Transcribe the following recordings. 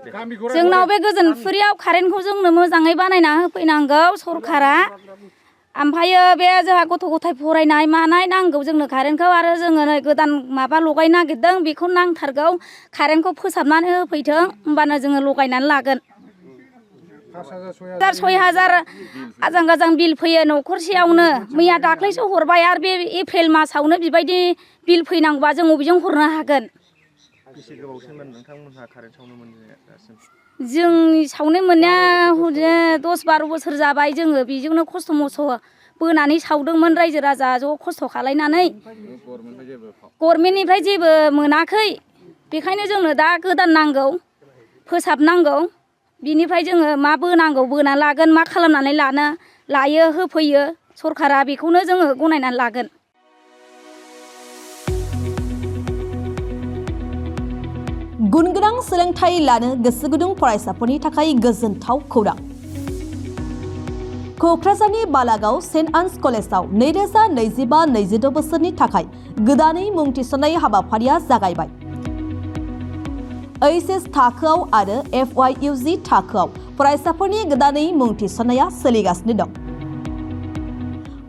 जोंनाव बे गोजोनफुरियाव कारेन्टखौ जोंनो मोजाङै बानायना होफैनांगौ सरकारा ओमफ्रायो बे जोंहा गथ' गथाय फरायनाय मानाय नांगौ जोंनो कारेन्टखौ आरो जोङो नै गोदान माबा लगायनो नागिरदों बेखौ नांथारगौ कारेन्टखौ फोसाबनानै होफैथों होमबानो जोङो लगायनानै लागोन 6,000 आजां गाजां बिल फैयो न'खरसेयावनो मैया दाख्लैसो हरबाय आरो बे एप्रिल मासावनो बेबायदि बिल फैनांगौबा जों बबेजों हरनो हागोन बेसे गोबावसैमोन नोंथांमोनहा कारेन्ट सावनो मोननाया दासिम जोंनि सावनो मोननाया 10-12 बोसोर जाबाय जोङो बेजोंनो खस्थ' मस्थ' बोनानै सावदोंमोन रायजो राजा ज' खस्थ' खालायनानै गभर्नमेन्टनिफ्राय जेबो मोनाखै बेखायनो जोंनो दा गोदान नांगौ फोसाबनांगौ बिनिफ्राय जोङो मा बोनांगौ बोना लागोन मा खालामनानै लायो होफैयो सरकारा बेखौनो जोङो गनायनानै लागोन गुनगोनां सोलोंथाइ लानो गोसो गुदुं फरायसाफोरनि थाखाय गोजोनथाव खौरां क'क्राझारनि बालागाव सेन्ट आन्स कलेजाव 2025-26 बोसोरनि थाखाय गोदानै मुं थिसननाय हाबाफारिया जागायबाय HS थाखोआव आरो FYUG थाखोआव फरायसाफोरनि गोदानै मुं थिसननाया सोलिगासिनो दं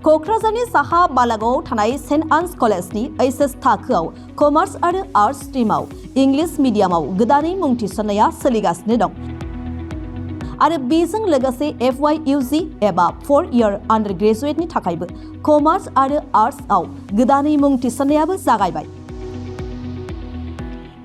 क'क्राझारनि साहा बालागावआव थानाय सेन्ट आन्स कलेजनि HS थाखोआव कमार्स आरो आर्ट्स स्ट्रिमाव इंलिश मिडियामाव गोदानै मुं थिसननाया सोलिगासिनो दं आरो बेजों लोगोसे FYUG एबा 4-year आन्डार ग्रेजुएटनि थाखायबो कमार्स आरो आर्ट्सआव गोदानै मुं थिसननायाबो जागायबाय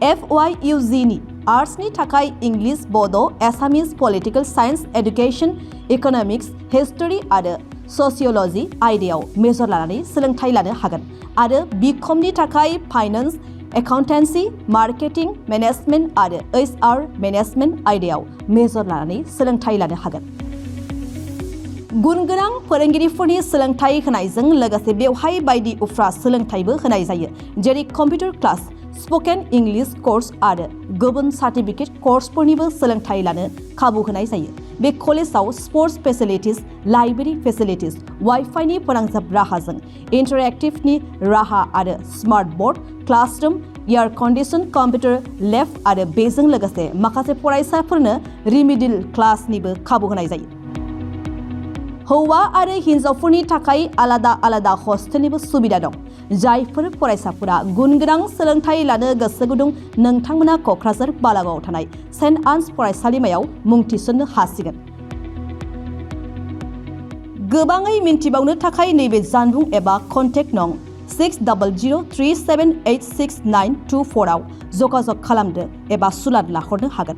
FYUG नि आर्ट्सनि थाखाय English Bodo' Assamese political science education economics history आरो ससिय'ल'जि आयदायाव मेजर लानानै सोलोंथाइ लानो हागोन आरो BComनि थाखाय फाइनान्स एकाउन्टेन्सि मार्केटिं मेनेजमेन्ट आरो HR मेनेजमेन्ट आयदायाव मेजर लानानै सोलोंथाइ लानो हागोन गुनगोनां फोरोंगिरिफोरनि सोलोंथाइ होनायजों लोगोसे बेवहाय बायदि उफ्रा सोलोंथाइबो होनाय जायो जेरै computer class spoken English course आरो गुबुन सार्टिफिकेट कोर्सफोरनिबो सोलोंथाइ लानो खाबु होनाय जायो बे कलेजाव स्पर्ट्स फेसिलिटिज लाइब्रेरी फेसिलिटिज वाइफाइनि फोनांजाब राहाजों इन्टारेक्टिभनि राहा आरो smart board classroom air condition computer lab आरो बेजों लोगोसे माखासे फरायसाफोरनो रिमिडियल क्लासनिबो खाबु होनाय जायो हौवा आरो हिन्जावफोरनि थाखाय आलादा आलादा हस्टेलनिबो सुबिदा दं जायफोर फरायसाफोरा गुनगोनां सोलोंथाइ लानो गोसो गुदुं नोंथांमोना क'क्राझार बालागावआव थानाय सेन्ट आन्स फरायसालिमायाव मुं थिसननो हासिगोन गोबाङै मिन्थिबावनो थाखाय नैबे जानबुं एबा कन्टेक्ट नं 6003786924 आव जगाजग खालामदो एबा सुलाद लाहरनो हागोन